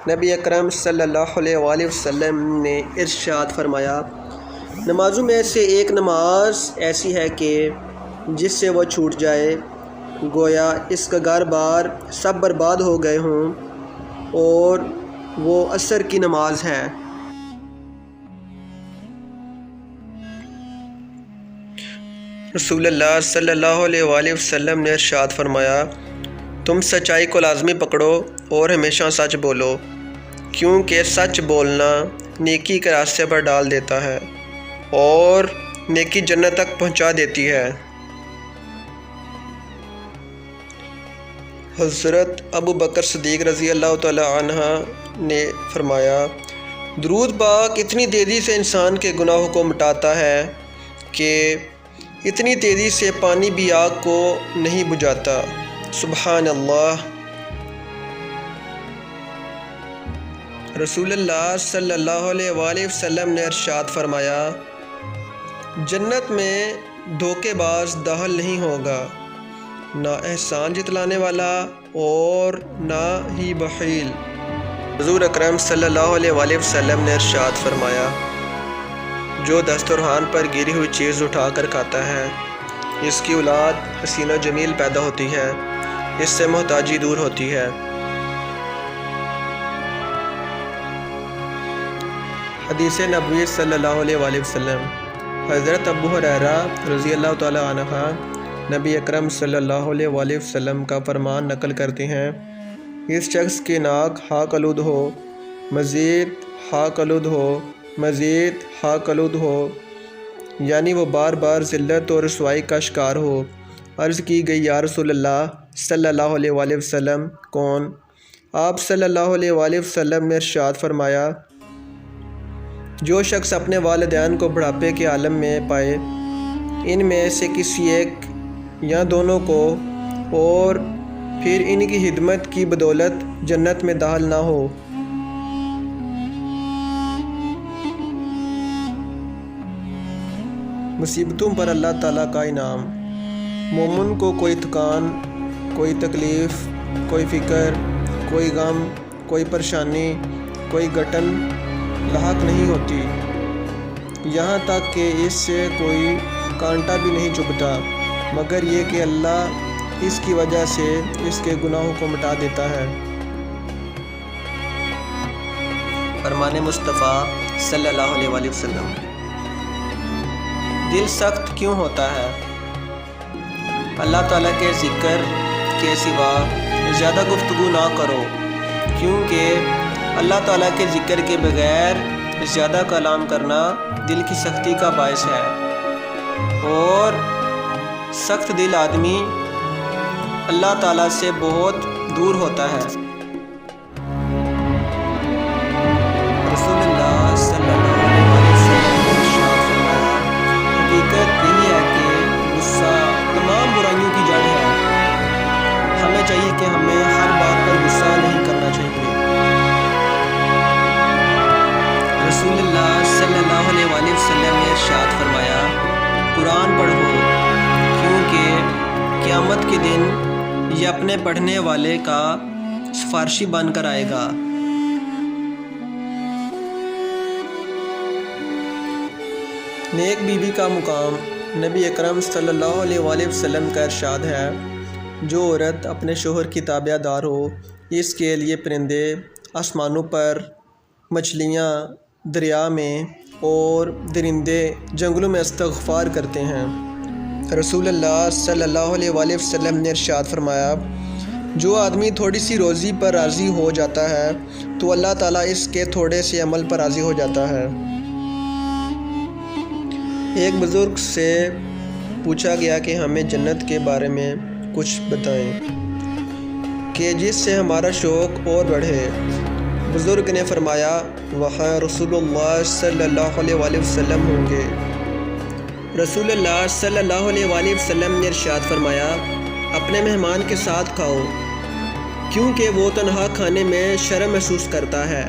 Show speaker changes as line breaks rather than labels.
نبی اکرم صلی اللہ علیہ وآلہ وسلم نے ارشاد فرمایا، نمازوں میں سے ایک نماز ایسی ہے کہ جس سے وہ چھوٹ جائے گویا اس کا گھر بار سب برباد ہو گئے ہوں، اور وہ عصر کی نماز ہے۔ رسول اللہ صلی اللہ علیہ وآلہ وسلم نے ارشاد فرمایا، تم سچائی کو لازمی پکڑو اور ہمیشہ سچ بولو، کیونکہ سچ بولنا نیکی کے راستے پر ڈال دیتا ہے اور نیکی جنت تک پہنچا دیتی ہے۔ حضرت ابو بکر صدیق رضی اللہ تعالی عنہ نے فرمایا، درود پاک اتنی تیزی سے انسان کے گناہوں کو مٹاتا ہے کہ اتنی تیزی سے پانی بھی آگ کو نہیں بجھاتا۔ سبحان اللہ۔ رسول اللہ صلی اللہ علیہ وآلہ وسلم نے ارشاد فرمایا، جنت میں دھوکے باز داخل نہیں ہوگا، نہ احسان جتلانے والا اور نہ ہی بخیل۔ حضور اکرم صلی اللہ علیہ وآلہ وسلم نے ارشاد فرمایا، جو دسترخوان پر گری ہوئی چیز اٹھا کر کھاتا ہے اس کی اولاد حسین و جمیل پیدا ہوتی ہے، اس سے محتاجی دور ہوتی ہے۔ حدیث نبوی صلی اللہ علیہ وآلہ وسلم۔ حضرت ابو ہریرہ رضی اللہ تعالی عنہ نبی اکرم صلی اللہ علیہ وآلہ وسلم کا فرمان نقل کرتے ہیں، اس شخص کی ناک خاک آلود ہو، مزید خاک آلود ہو، مزید خاک آلود ہو، یعنی وہ بار بار ذلت اور رسوائی کا شکار ہو۔ عرض کی گئی، یا رسول اللہ صلی اللہ علیہ وآلہ وسلم کون؟ آپ صلی اللہ علیہ وآلہ وسلم نے ارشاد فرمایا، جو شخص اپنے والدین کو بڑھاپے کے عالم میں پائے، ان میں سے کسی ایک یا دونوں کو، اور پھر ان کی خدمت کی بدولت جنت میں داخل نہ ہو۔ مصیبتوں پر اللہ تعالیٰ کا انعام۔ مومن کو کوئی تھکان، کوئی تکلیف، کوئی فکر، کوئی غم، کوئی پریشانی، کوئی گھٹن لاحق نہیں ہوتی، یہاں تک کہ اس سے کوئی کانٹا بھی نہیں چبھتا، مگر یہ کہ اللہ اس کی وجہ سے اس کے گناہوں کو مٹا دیتا ہے۔ فرمان مصطفیٰ صلی اللہ علیہ وآلہ وسلم۔ دل سخت کیوں ہوتا ہے؟ اللہ تعالیٰ کے ذکر کے سوا زیادہ گفتگو نہ کرو، کیونکہ اللہ تعالیٰ کے ذکر کے بغیر زیادہ کلام کرنا دل کی سختی کا باعث ہے، اور سخت دل آدمی اللہ تعالیٰ سے بہت دور ہوتا ہے۔ رسول اللہ صلی اللہ علیہ وسلم نے ارشاد فرمایا، حقیقت یہی ہے کہ غصہ تمام برائیوں کی جڑ ہے۔ ہمیں چاہیے کہ ہمیں ہر بات پر غصہ نہیں کرنا چاہیے۔ رسول اللہ صلی اللہ علیہ وآلہ وسلم نے ارشاد فرمایا، قرآن پڑھو، کیونکہ قیامت کے دن یہ اپنے پڑھنے والے کا سفارشی بن کر آئے گا۔ نیک بیوی کا مقام۔ نبی اکرم صلی اللہ علیہ وآلہ وسلم کا ارشاد ہے، جو عورت اپنے شوہر کی تابع دار ہو، اس کے لیے پرندے آسمانوں پر، مچھلیاں دریا میں اور درندے جنگلوں میں استغفار کرتے ہیں۔ رسول اللہ صلی اللہ علیہ وآلہ وسلم نے ارشاد فرمایا، جو آدمی تھوڑی سی روزی پر راضی ہو جاتا ہے تو اللہ تعالیٰ اس کے تھوڑے سے عمل پر راضی ہو جاتا ہے۔ ایک بزرگ سے پوچھا گیا کہ ہمیں جنت کے بارے میں کچھ بتائیں کہ جس سے ہمارا شوق اور بڑھے۔ بزرگ نے فرمایا، وہاں رسول اللہ صلی اللہ علیہ وآلہ وسلم ہوں گے۔ رسول اللہ صلی اللہ علیہ وآلہ وسلم نے ارشاد فرمایا، اپنے مہمان کے ساتھ کھاؤ، کیونکہ وہ تنہا کھانے میں شرم محسوس کرتا ہے۔